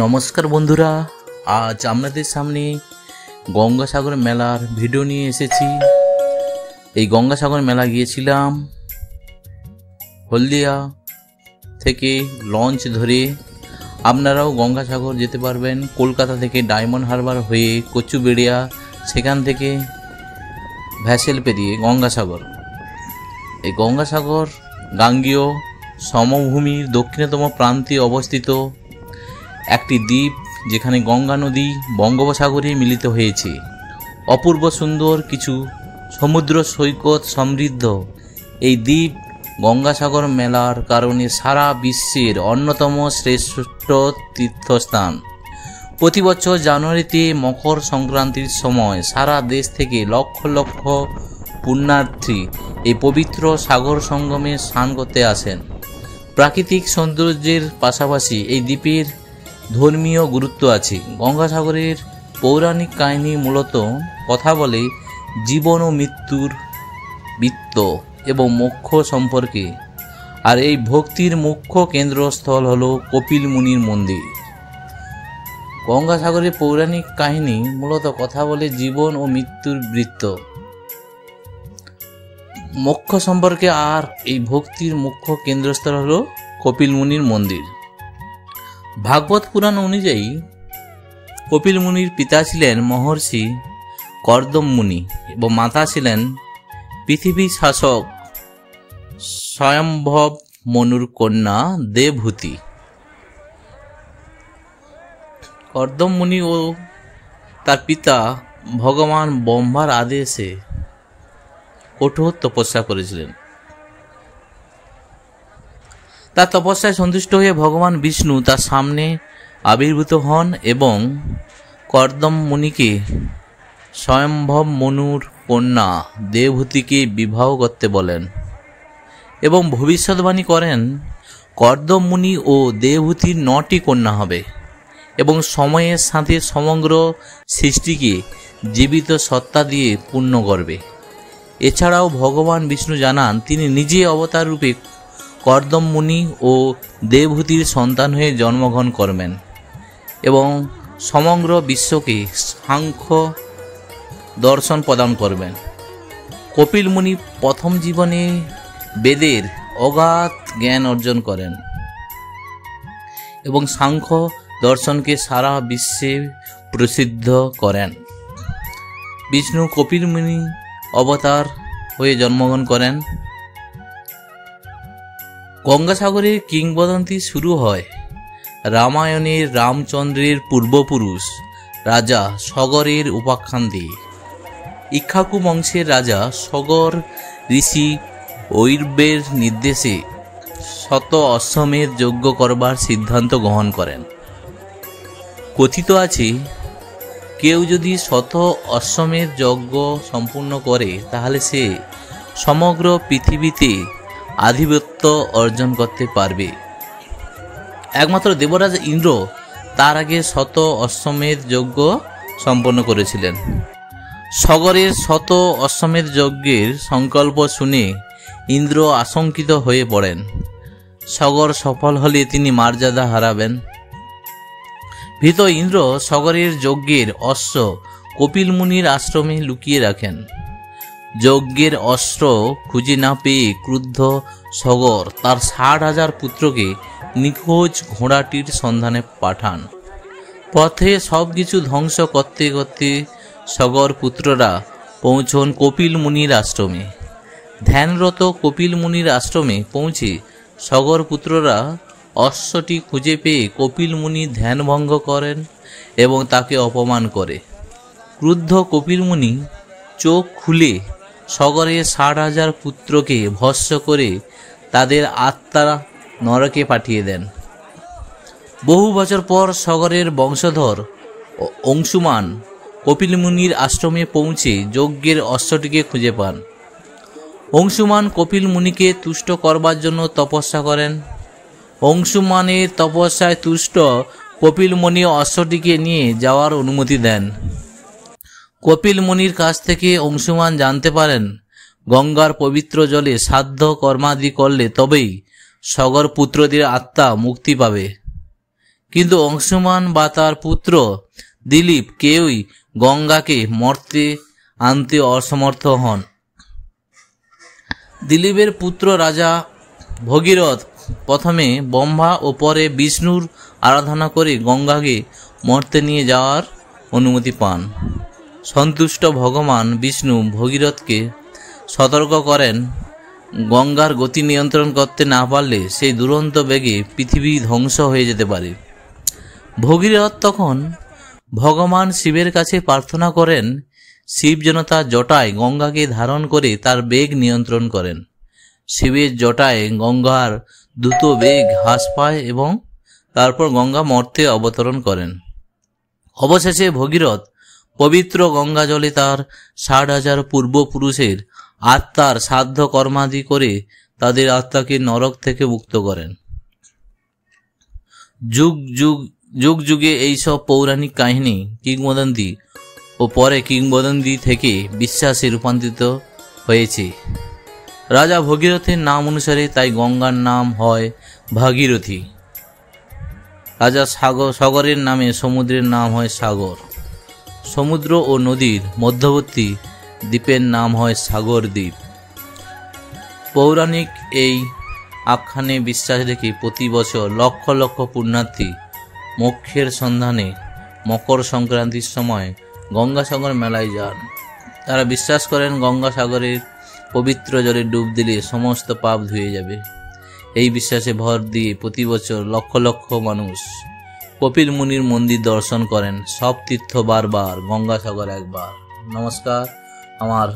নমস্কার বন্ধুরা, আজ আপনাদের সামনে গঙ্গাসাগর মেলার ভিডিও নিয়ে এসেছি। এই গঙ্গাসাগর মেলা গিয়েছিলাম হলদিয়া থেকে লঞ্চ ধরে। আপনারাও গঙ্গাসাগর যেতে পারবেন কলকাতা থেকে ডায়মন্ড হারবার হয়ে কচুবেড়িয়া, সেখান থেকে ভ্যাসেল পেরিয়ে গঙ্গাসাগর। এই গঙ্গাসাগর গাঙ্গেয় সমভূমির দক্ষিণতম প্রান্তে অবস্থিত একটি দ্বীপ, যেখানে গঙ্গা নদী বঙ্গোপসাগরে মিলিত হয়েছে। অপূর্ব সুন্দর কিছু সমুদ্র সৈকত সমৃদ্ধ এই দ্বীপ গঙ্গাসাগর মেলার কারণে সারা বিশ্বের অন্যতম শ্রেষ্ঠ তীর্থস্থান। প্রতি বছর জানুয়ারিতে মকর সংক্রান্তির সময় সারা দেশ থেকে লক্ষ লক্ষ পুণ্যার্থী এই পবিত্র সাগর সঙ্গমে স্নান করতে আসেন। প্রাকৃতিক সৌন্দর্যের পাশাপাশি এই দ্বীপের ধর্মীয় গুরুত্ব আছে। গঙ্গাসাগরের পৌরাণিক কাহিনী মূলত কথা বলে জীবন ও মৃত্যুর, বৃত্ত এবং মোক্ষ সম্পর্কে। আর এই ভক্তির মুখ্য কেন্দ্রস্থল হল কপিল মুনির মন্দির। গঙ্গাসাগরের পৌরাণিক কাহিনী মূলত কথা বলে জীবন ও মৃত্যুর বৃত্ত, মোক্ষ সম্পর্কে। আর এই ভক্তির মুখ্য কেন্দ্রস্থল হল কপিল মুনির মন্দির। ভাগবত পুরাণ অনুযায়ী কপিল মুনির পিতা ছিলেন মহর্ষি কর্দম মুনি এবং মাতা ছিলেন পৃথিবী শাসক স্বয়ম্ভব মনুর কন্যা দেবহূতি। কর্দম মুনি ও তার পিতা ভগবান ব্রহ্মার আদেশে কঠোর তপস্যা করেছিলেন। তার তপস্যায় সন্তুষ্ট হয়ে ভগবান বিষ্ণু তার সামনে আবির্ভূত হন এবং কর্দম মুনিকে স্বয়ম্ভব মনুর কন্যা দেবহূতিকে বিবাহ করতে বলেন এবং ভবিষ্যৎবাণী করেন কর্দম মুনি ও দেবহূতির 9টি কন্যা হবে এবং সময়ের সাথে সমগ্র সৃষ্টিকে জীবিত সত্তা দিয়ে পূর্ণ করবে। এছাড়াও ভগবান বিষ্ণু জানান তিনি নিজে অবতার রূপে কর্দম মুনি ও দেবহূতির সন্তান হয়ে জন্মগ্রহণ করবেন এবং সমগ্র বিশ্বকে সাংখ্য দর্শন প্রদান করবেন। কপিল মুনি প্রথম জীবনে বেদের অগাধ জ্ঞান অর্জন করেন এবং সাংখ্য দর্শনকে সারা বিশ্বে প্রসিদ্ধ করেন। বিষ্ণু কপিল মুনি অবতার হয়ে জন্মগ্রহণ করেন। গঙ্গাসাগরের কিংবদন্তি শুরু হয় রামায়ণের রামচন্দ্রের পূর্বপুরুষ রাজা সগরের উপাখ্যান দিয়ে। ইক্ষ্বাকু বংশের রাজা সগর ঋষি ঐর্বের নির্দেশে শত অশ্বমেধ যজ্ঞ করবার সিদ্ধান্ত গ্রহণ করেন। কথিত আছে, কেউ যদি শত অশ্বমেধ যজ্ঞ সম্পূর্ণ করে তাহলে সে সমগ্র পৃথিবীতে আধিপত্য অর্জন করতে পারবে। একমাত্র দেবরাজ ইন্দ্র তার আগে শত অশ্বমেধ যজ্ঞ সম্পন্ন করেছিলেন। সগরের শত অশ্বমেধ যজ্ঞের সংকল্প শুনে ইন্দ্র আশঙ্কিত হয়ে পড়েন। সগর সফল হলে তিনি মর্যাদা হারাবেন। ভীত ইন্দ্র সগরের যজ্ঞের অস্ত্র কপিল মুনির আশ্রমে লুকিয়ে রাখেন। যজ্ঞের অস্ত্র খুঁজে না পেয়ে ক্রুদ্ধ সগর তার 60,000 পুত্রকে নিখোঁজ ঘোড়াটির সন্ধানে পাঠান। পথে সবকিছু ধ্বংস করতে করতে সগর পুত্ররা পৌঁছন কপিল মুনির আশ্রমে। ধ্যানরত কপিল মুনির আশ্রমে পৌঁছে সগর পুত্ররা অশ্বটি খুঁজে পেয়ে কপিল মুনি ধ্যানভঙ্গ করেন এবং তাকে অপমান করে। ক্রুদ্ধ কপিল মুনি চোখ খুলে সগরের 60,000 পুত্রকে ভস্ম করে তাদের আত্মা নরকে পাঠিয়ে দেন। বহু বছর পর সগরের বংশধর অংশুমান কপিল মুনির আশ্রমে পৌঁছে যজ্ঞের অশ্বটিকে খুঁজে পান। অংশুমান কপিল মুনিকে তুষ্ট করবার জন্য তপস্যা করেন। অংশুমানের তপস্যায় তুষ্ট কপিল মুনি অশ্বটিকে নিয়ে যাওয়ার অনুমতি দেন। কপিল মুনির কাছ থেকে অংশুমান জানতে পারেন গঙ্গার পবিত্র জলে সাধ্য কর্মাদি করলে তবেই সগর পুত্রদের আত্মা মুক্তি পাবে। কিন্তু অংশুমান বা তার পুত্র দিলীপ কেউই গঙ্গাকে মর্তে আনতে অসমর্থ হন। দিলীপের পুত্র রাজা ভগীরথ প্রথমে ব্রহ্মা ও পরে বিষ্ণুর আরাধনা করে গঙ্গাকে মর্তে নিয়ে যাওয়ার অনুমতি পান। সন্তুষ্ট ভগবান বিষ্ণু ভগীরথকে সতর্ক করেন, গঙ্গার গতি নিয়ন্ত্রণ করতে না পারলে সেই দুরন্ত বেগে পৃথিবী ধ্বংস হয়ে যেতে পারে। ভগীরথ তখন ভগবান শিবের কাছে প্রার্থনা করেন, শিব যেন তার জটায় গঙ্গাকে ধারণ করে তার বেগ নিয়ন্ত্রণ করেন। শিবের জটায় গঙ্গার দ্রুত বেগ হ্রাস পায় এবং তারপর গঙ্গা মর্তে অবতরণ করেন। অবশেষে ভগীরথ পবিত্র গঙ্গা জলে তার 60,000 পূর্বপুরুষের আত্মার সাধ্য কর্মাদি করে তাদের আত্মাকে নরক থেকে মুক্ত করেন। যুগ যুগে এইসব পৌরাণিক কাহিনী, কিংবদন্তি ও পরে কিংবদন্তি থেকে বিশ্বাসে রূপান্তরিত হয়েছে। রাজা ভগীরথের নাম অনুসারে তাই গঙ্গার নাম হয় ভাগীরথী। রাজা সাগরের নামে সমুদ্রের নাম হয় সাগর। সমুদ্র ও নদীর মধ্যবর্তী দ্বীপের নাম হয় সাগর দ্বীপ। পৌরাণিক এই আখ্যানে বিশ্বাস রেখে প্রতি বছর লক্ষ লক্ষ পুণ্যার্থী মোক্ষের সন্ধানে মকর সংক্রান্তির সময় গঙ্গাসাগর মেলায় যান। তারা বিশ্বাস করেন গঙ্গাসাগরের পবিত্র জলে ডুব দিলে সমস্ত পাপ ধুয়ে যাবে। এই বিশ্বাসে ভর দিয়ে প্রতি বছর লক্ষ লক্ষ মানুষ কপিল মুনির মন্দির দর্শন করেন। সব তীর্থ বারবার, গঙ্গাসাগর একবার। নমস্কার, আমার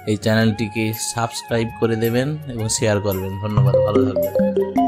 এই চ্যানেলটিকে সাবস্ক্রাইব করে দেবেন এবং শেয়ার করবেন। ধন্যবাদ, ভালো থাকবেন।